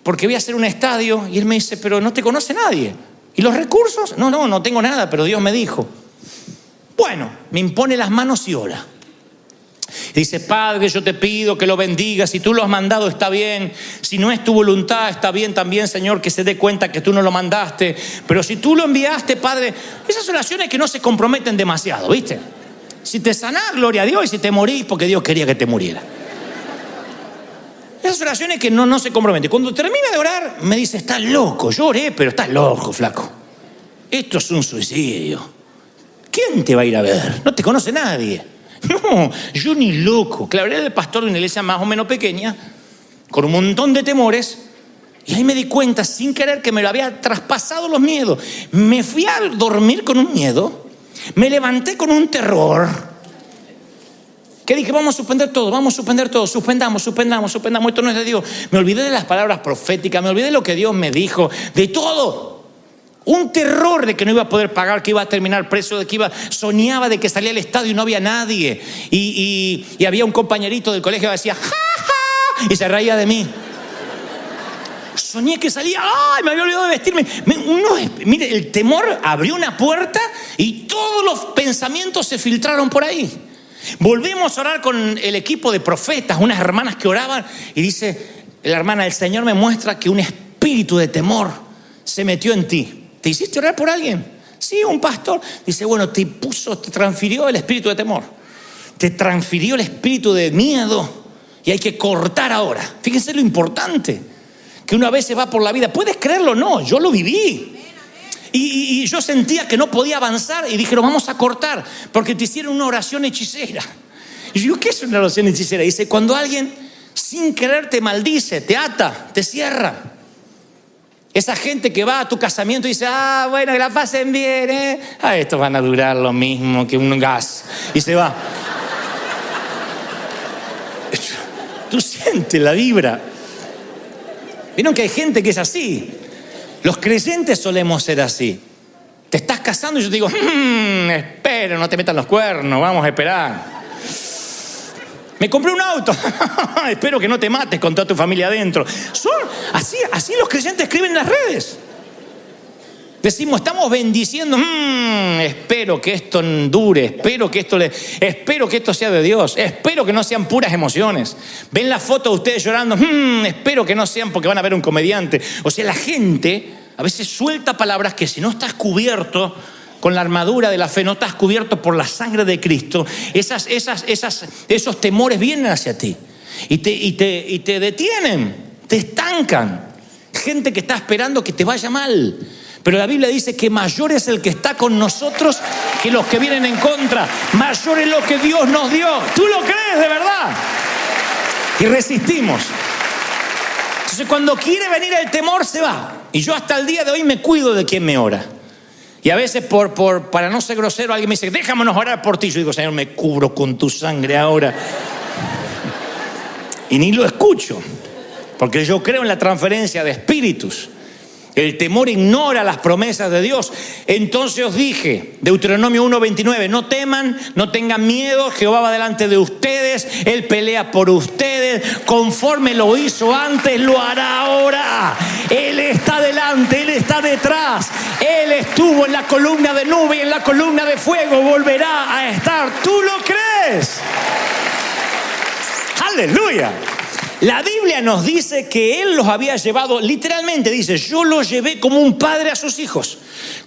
A: voy a hacer un estadio? Y él me dice, pero no te conoce nadie. ¿Y los recursos? No tengo nada, pero Dios me dijo. Bueno, me impone las manos y ora. Y dice, Padre, yo te pido que lo bendigas. Si tú lo has mandado, está bien. Si no es tu voluntad, está bien también, Señor, que se dé cuenta que tú no lo mandaste. Pero si tú lo enviaste, Padre, esas oraciones que no se comprometen demasiado, ¿viste? Si te sanás, gloria a Dios. Y si te morís, porque Dios quería que te muriera. Esas oraciones que no se comprometen. Cuando termina de orar, me dice, estás loco. Yo oré, pero estás loco, flaco. Esto es un suicidio. ¿Quién te va a ir a ver? No te conoce nadie. No, yo ni loco. Claro, era el pastor de una iglesia más o menos pequeña, con un montón de temores. Y ahí me di cuenta, sin querer, que me lo había traspasado los miedos. Me fui a dormir con un miedo. Me levanté con un terror. Que dije, vamos a suspender todo, suspendamos, esto no es de Dios. Me olvidé de las palabras proféticas, me olvidé de lo que Dios me dijo, de todo. Un terror de que no iba a poder pagar, que iba a terminar preso, soñaba de que salía al estadio y no había nadie. Y había un compañerito del colegio que decía, ¡ja, ja! Y se reía de mí. Soñé que salía, ¡ay! Me había olvidado de vestirme. Mire, el temor abrió una puerta y todos los pensamientos se filtraron por ahí. Volvimos a orar con el equipo de profetas, unas hermanas que oraban, y dice la hermana, el Señor me muestra que un espíritu de temor se metió en ti. ¿Te hiciste orar por alguien? Sí, un pastor. Dice, bueno, te transfirió el espíritu de temor, te transfirió el espíritu de miedo y hay que cortar ahora. Fíjense lo importante. que uno a veces va por la vida. ¿Puedes creerlo? No, yo lo viví. Y yo sentía que no podía avanzar y dijeron, vamos a cortar, porque te hicieron una oración hechicera. Y yo digo, ¿qué es una oración hechicera? Dice, cuando alguien sin querer te maldice, te ata, te cierra. Esa gente que va a tu casamiento y dice, bueno, que la pasen bien, ¿eh? Estos van a durar lo mismo que un gas. Y se va. Tú sientes la vibra. Vieron que hay gente que es así. Los creyentes solemos ser así. Te estás casando y yo te digo, espera, no te metan los cuernos, vamos a esperar. Me compré un auto. Espero que no te mates con toda tu familia adentro. Así los creyentes escriben en las redes. Decimos, estamos bendiciendo. Espero que esto dure. Espero que esto sea de Dios. Espero que no sean puras emociones. Ven la foto de ustedes llorando. Espero que no sean porque van a ver un comediante. O sea, la gente a veces suelta palabras que si no estás cubierto con la armadura de la fe, no estás cubierto por la sangre de Cristo, esos temores vienen hacia ti y te detienen, te estancan. Gente que está esperando que te vaya mal. Pero la Biblia dice que mayor es el que está con nosotros que los que vienen en contra. Mayor es lo que Dios nos dio. ¿Tú lo crees de verdad? Y resistimos. Entonces cuando quiere venir el temor se va. Y yo hasta el día de hoy me cuido de quien me ora. Y a veces para no ser grosero alguien me dice, déjamonos orar por ti. Yo digo, Señor, me cubro con tu sangre ahora. Y ni lo escucho. Porque yo creo en la transferencia de espíritus. El temor ignora las promesas de Dios. Entonces os dije, Deuteronomio 1:29, no teman, no tengan miedo, Jehová va delante de ustedes, Él pelea por ustedes, conforme lo hizo antes, lo hará ahora. Él está delante, Él está detrás, Él estuvo en la columna de nube y en la columna de fuego, volverá a estar. ¿Tú lo crees? ¡Aleluya! La Biblia nos dice que Él los había llevado, literalmente dice, yo los llevé como un padre a sus hijos,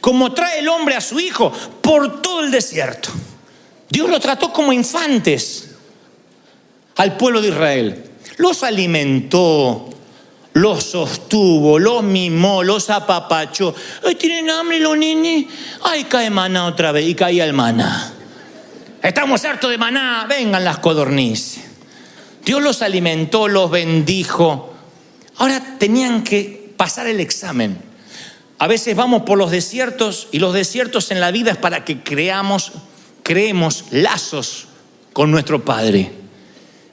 A: como trae el hombre a su hijo por todo el desierto. Dios los trató como infantes al pueblo de Israel. Los alimentó, los sostuvo, los mimó, los apapachó. Ay, ¿tienen hambre los nenes? Ay, cae maná otra vez. Y caía el maná. Estamos hartos de maná, vengan las codornices. Dios los alimentó, los bendijo. Ahora tenían que pasar el examen. A veces vamos por los desiertos y los desiertos en la vida es para que creemos lazos con nuestro Padre.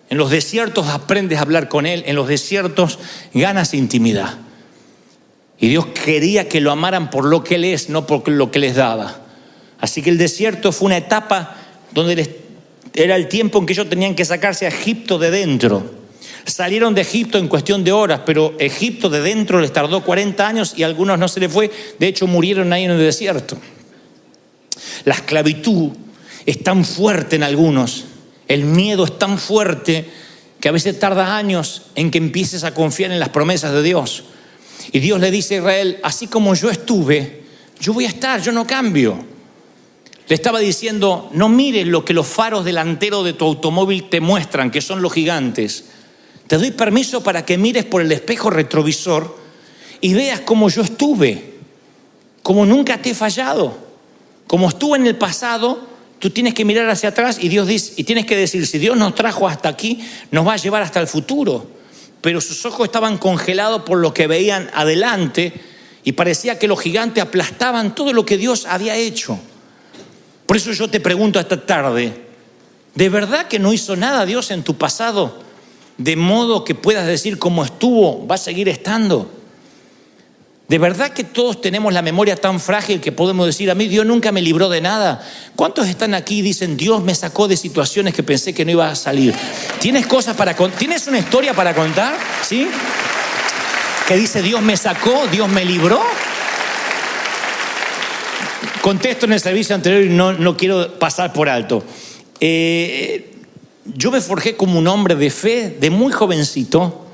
A: En los desiertos aprendes a hablar con Él, en los desiertos ganas intimidad. Y Dios quería que lo amaran por lo que Él es, no por lo que les daba. Así que el desierto fue una etapa donde era el tiempo en que ellos tenían que sacarse a Egipto de dentro. Salieron de Egipto en cuestión de horas, pero Egipto de dentro les tardó 40 años y a algunos no se les fue. De hecho, murieron ahí en el desierto. La esclavitud es tan fuerte en algunos, el miedo es tan fuerte que a veces tarda años en que empieces a confiar en las promesas de Dios. Y Dios le dice a Israel, así como yo estuve, yo voy a estar, yo no cambio. Le estaba diciendo, no mires lo que los faros delanteros de tu automóvil te muestran, que son los gigantes. Te doy permiso para que mires por el espejo retrovisor y veas cómo yo estuve, cómo nunca te he fallado, como estuve en el pasado. Tú tienes que mirar hacia atrás y Dios dice, y tienes que decir, si Dios nos trajo hasta aquí, nos va a llevar hasta el futuro. Pero sus ojos estaban congelados por lo que veían adelante y parecía que los gigantes aplastaban todo lo que Dios había hecho. Por eso yo te pregunto esta tarde, ¿de verdad que no hizo nada Dios en tu pasado? De modo que puedas decir cómo estuvo, va a seguir estando. ¿De verdad que todos tenemos la memoria tan frágil que podemos decir, a mí Dios nunca me libró de nada? ¿Cuántos están aquí y dicen, Dios me sacó de situaciones que pensé que no iba a salir? ¿Tienes cosas para contar? ¿Tienes una historia para contar? ¿Sí? Que dice, Dios me sacó, Dios me libró. Contesto en el servicio anterior y no quiero pasar por alto. Yo me forjé como un hombre de fe de muy jovencito,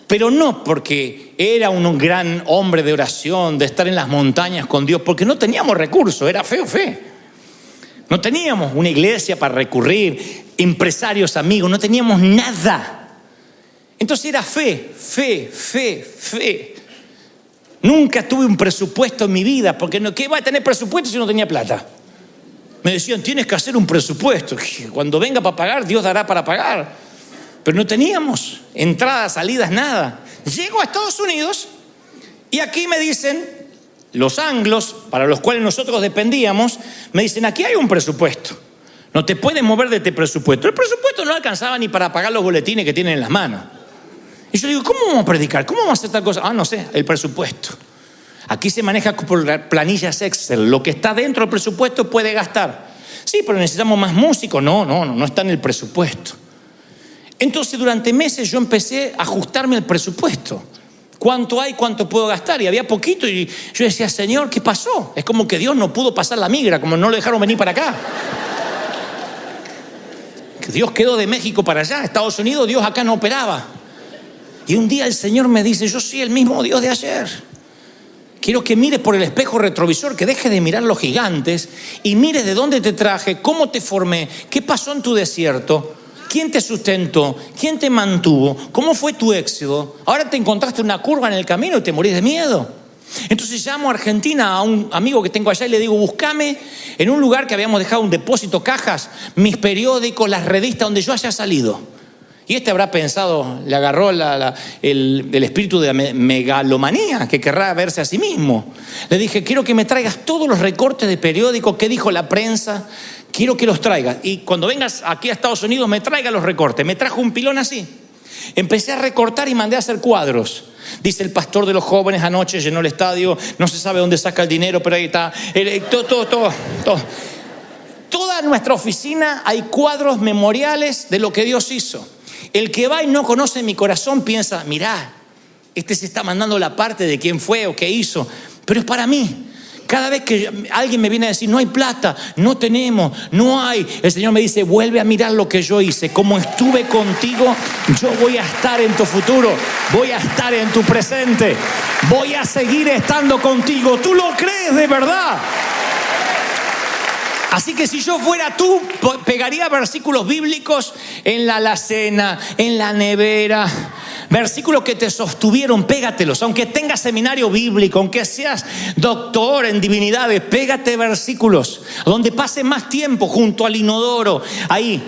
A: pero no porque era un gran hombre de oración, de estar en las montañas con Dios, porque no teníamos recursos, era fe. No teníamos una iglesia para recurrir, empresarios, amigos, no teníamos nada. Entonces era fe. Nunca tuve un presupuesto en mi vida, porque ¿qué va a tener presupuesto si no tenía plata? Me decían, tienes que hacer un presupuesto. Cuando venga para pagar, Dios dará para pagar. Pero no teníamos entradas, salidas, nada. Llego a Estados Unidos y aquí me dicen, los anglos, para los cuales nosotros dependíamos, me dicen, aquí hay un presupuesto. No te puedes mover de este presupuesto. El presupuesto no alcanzaba ni para pagar los boletines que tienen en las manos. Y yo digo, ¿cómo vamos a predicar? ¿Cómo vamos a hacer tal cosa? No sé, el presupuesto. Aquí se maneja por planillas Excel. Lo que está dentro del presupuesto puede gastar. Sí, pero necesitamos más músicos. No está en el presupuesto. Entonces, durante meses yo empecé a ajustarme al presupuesto. ¿Cuánto hay? ¿Cuánto puedo gastar? Y había poquito. Y yo decía, Señor, ¿qué pasó? Es como que Dios no pudo pasar la migra, como no lo dejaron venir para acá. Que Dios quedó de México para allá, Estados Unidos, Dios acá no operaba. Y un día el Señor me dice, yo soy el mismo Dios de ayer. Quiero que mires por el espejo retrovisor, que dejes de mirar los gigantes y mires de dónde te traje, cómo te formé, qué pasó en tu desierto, quién te sustentó, quién te mantuvo, cómo fue tu éxodo. Ahora te encontraste una curva en el camino y te morís de miedo. Entonces llamo a Argentina a un amigo que tengo allá y le digo, búscame en un lugar que habíamos dejado un depósito, cajas, mis periódicos, las revistas donde yo haya salido. Y habrá pensado, le agarró el espíritu de megalomanía, que querrá verse a sí mismo. Le dije, quiero que me traigas todos los recortes de periódicos, qué dijo la prensa, quiero que los traigas. Y cuando vengas aquí a Estados Unidos, me traiga los recortes. Me trajo un pilón así. Empecé a recortar y mandé a hacer cuadros. Dice el pastor de los jóvenes anoche llenó el estadio, no se sabe dónde saca el dinero, pero ahí está. Todo. Toda nuestra oficina hay cuadros memoriales de lo que Dios hizo. El que va y no conoce mi corazón piensa, mirá, este se está mandando la parte de quién fue o qué hizo, pero es para mí. Cada vez que alguien me viene a decir, no hay plata, no tenemos, no hay, el Señor me dice, vuelve a mirar lo que yo hice. Como estuve contigo, yo voy a estar en tu futuro, voy a estar en tu presente, voy a seguir estando contigo. ¿Tú lo crees de verdad? Así que si yo fuera tú, pegaría versículos bíblicos en la alacena, en la nevera, versículos que te sostuvieron, pégatelos. Aunque tengas seminario bíblico, aunque seas doctor en divinidades, pégate versículos donde pase más tiempo junto al inodoro, ahí.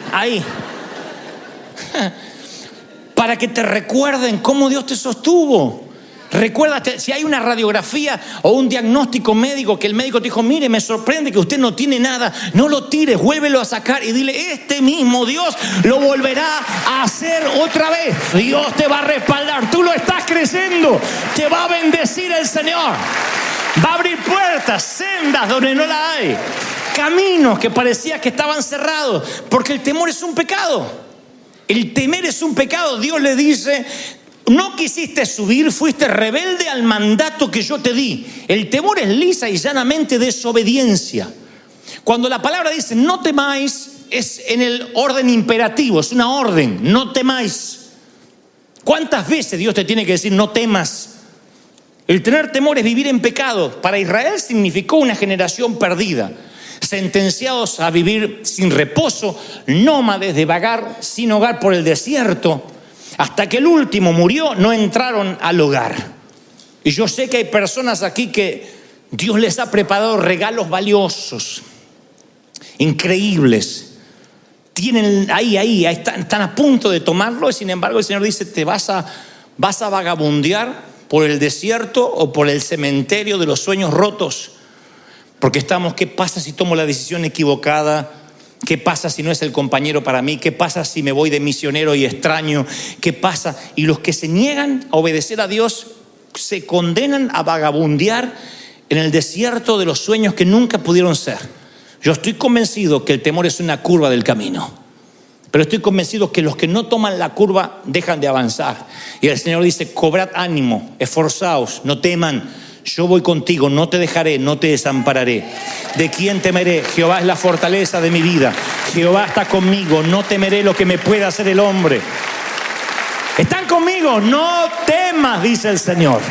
A: Para que te recuerden cómo Dios te sostuvo. Recuérdate, si hay una radiografía o un diagnóstico médico que el médico te dijo, mire, me sorprende que usted no tiene nada, no lo tires, vuélvelo a sacar y dile, este mismo Dios lo volverá a hacer otra vez. Dios te va a respaldar, tú lo estás creciendo, te va a bendecir el Señor. Va a abrir puertas, sendas donde no la hay, caminos que parecía que estaban cerrados, porque el temor es un pecado. El temer es un pecado. Dios le dice, no quisiste subir, fuiste rebelde al mandato que yo te di. El temor es lisa y llanamente desobediencia. Cuando la palabra dice no temáis, es en el orden imperativo, es una orden, no temáis. ¿Cuántas veces Dios te tiene que decir no temas? El tener temor es vivir en pecado. Para Israel significó una generación perdida, sentenciados a vivir sin reposo, nómades de vagar sin hogar por el desierto. Hasta que el último murió, no entraron al hogar. Y yo sé que hay personas aquí que Dios les ha preparado regalos valiosos, increíbles. Tienen ahí están a punto de tomarlo y sin embargo el Señor dice, te vas a vagabundear por el desierto o por el cementerio de los sueños rotos. Porque ¿qué pasa si tomo la decisión equivocada? ¿Qué pasa si no es el compañero para mí? ¿Qué pasa si me voy de misionero y extraño? ¿Qué pasa? Y los que se niegan a obedecer a Dios se condenan a vagabundear en el desierto de los sueños que nunca pudieron ser. Yo estoy convencido que el temor es una curva del camino, pero estoy convencido que los que no toman la curva dejan de avanzar. Y el Señor dice, cobrad ánimo, esforzaos, no teman. Yo voy contigo, no te dejaré, no te desampararé. ¿De quién temeré? Jehová es la fortaleza de mi vida. Jehová está conmigo, no temeré lo que me pueda hacer el hombre. ¿Están conmigo? No temas, dice el Señor.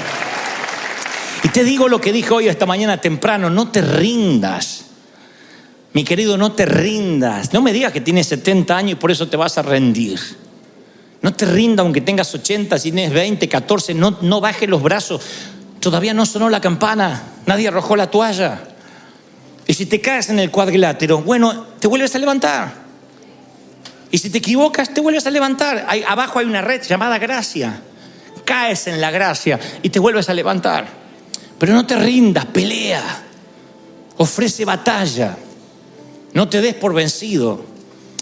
A: Y te digo lo que dije hoy esta mañana temprano, no te rindas. Mi querido, no te rindas. No me digas que tienes 70 años y por eso te vas a rendir. No te rinda aunque tengas 80, si tienes 20, 14, no bajes los brazos. Todavía no sonó la campana, nadie arrojó la toalla. Y si te caes en el cuadrilátero, bueno, te vuelves a levantar. Y si te equivocas, te vuelves a levantar. Abajo hay una red llamada gracia. Caes en la gracia y te vuelves a levantar. Pero no te rindas, pelea. Ofrece batalla. No te des por vencido.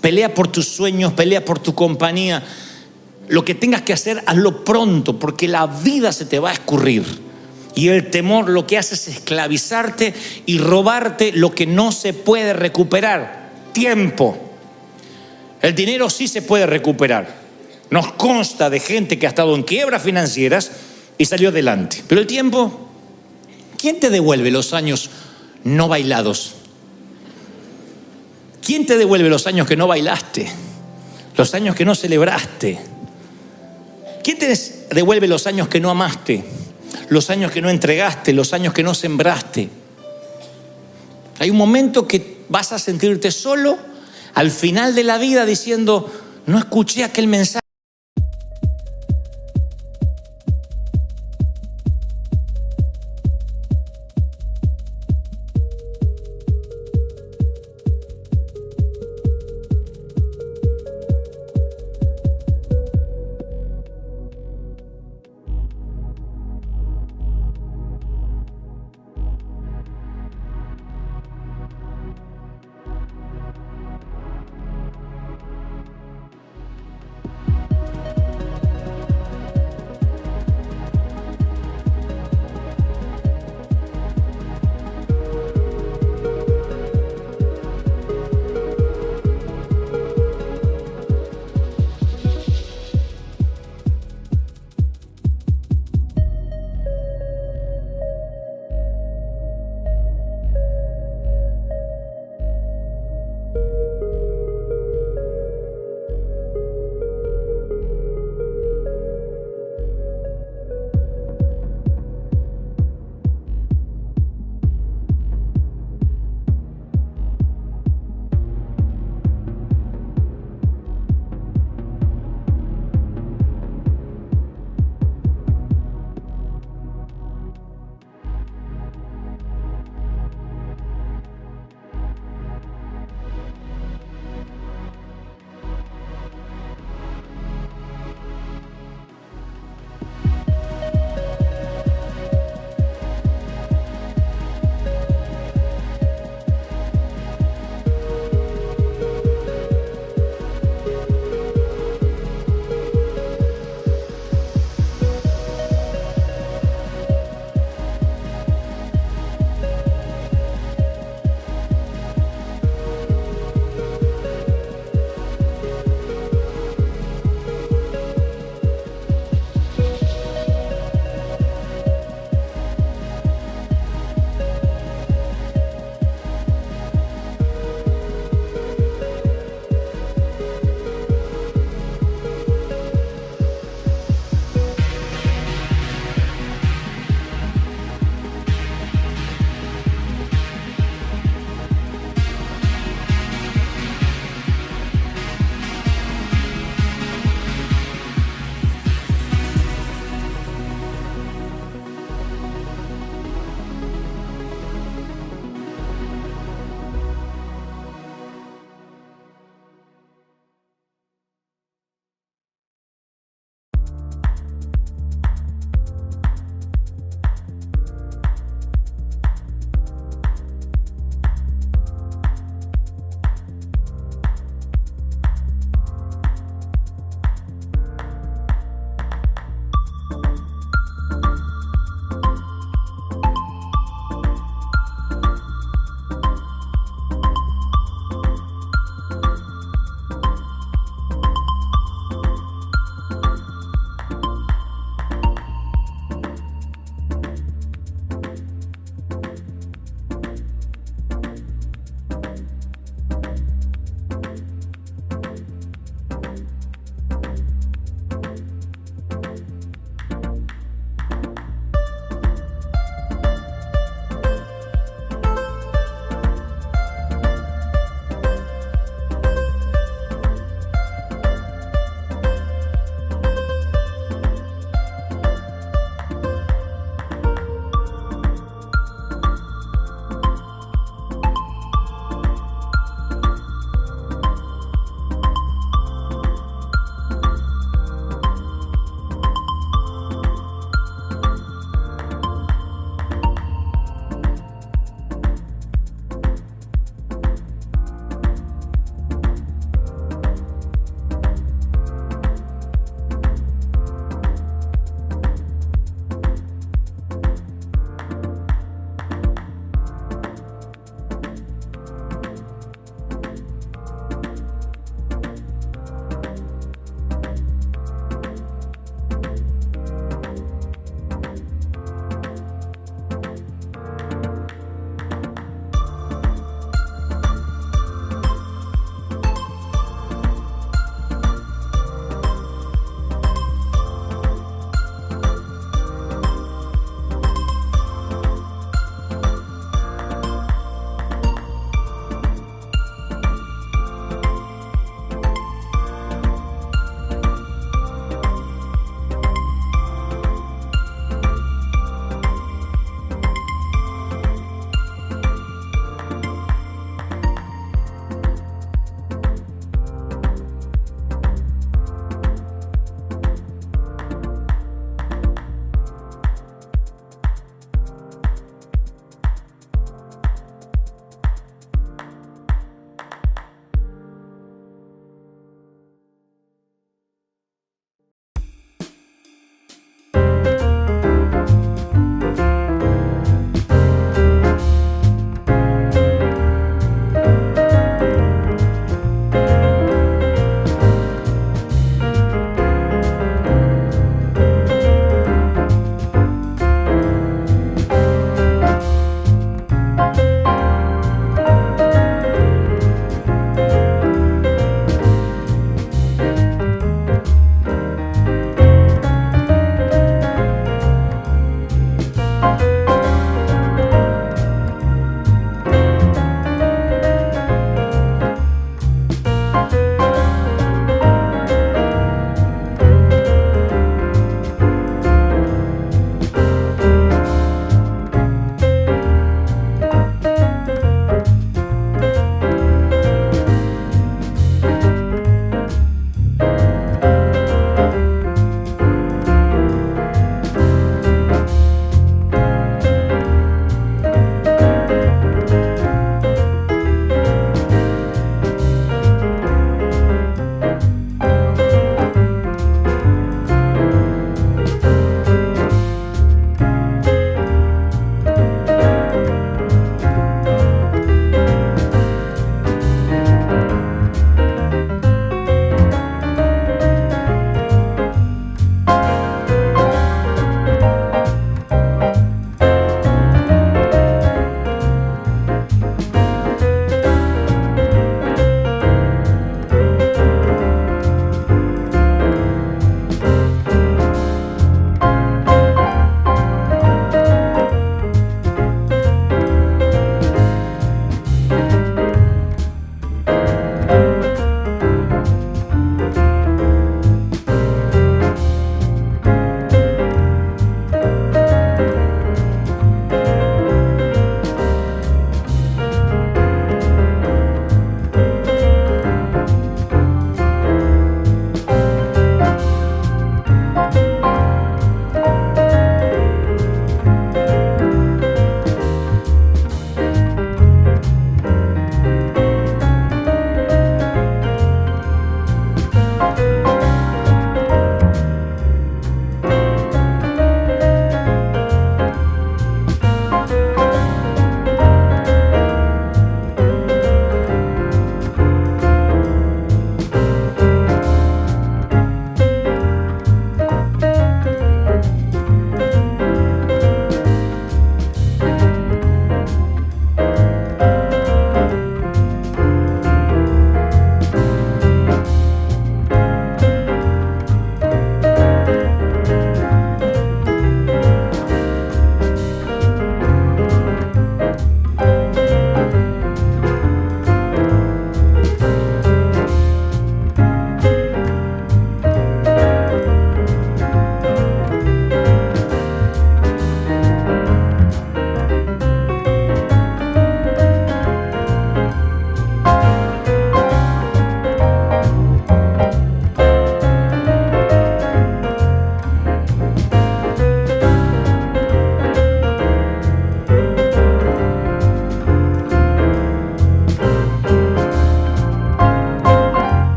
A: Pelea por tus sueños, pelea por tu compañía. Lo que tengas que hacer, hazlo pronto, porque la vida se te va a escurrir. Y el temor lo que hace es esclavizarte y robarte lo que no se puede recuperar. Tiempo. El dinero sí se puede recuperar. Nos consta de gente que ha estado en quiebras financieras y salió adelante. Pero el tiempo, ¿quién te devuelve los años no bailados? ¿Quién te devuelve los años que no bailaste? Los años que no celebraste. ¿Quién te devuelve los años que no amaste? Los años que no entregaste, los años que no sembraste. Hay un momento que vas a sentirte solo al final de la vida diciendo, no escuché aquel mensaje.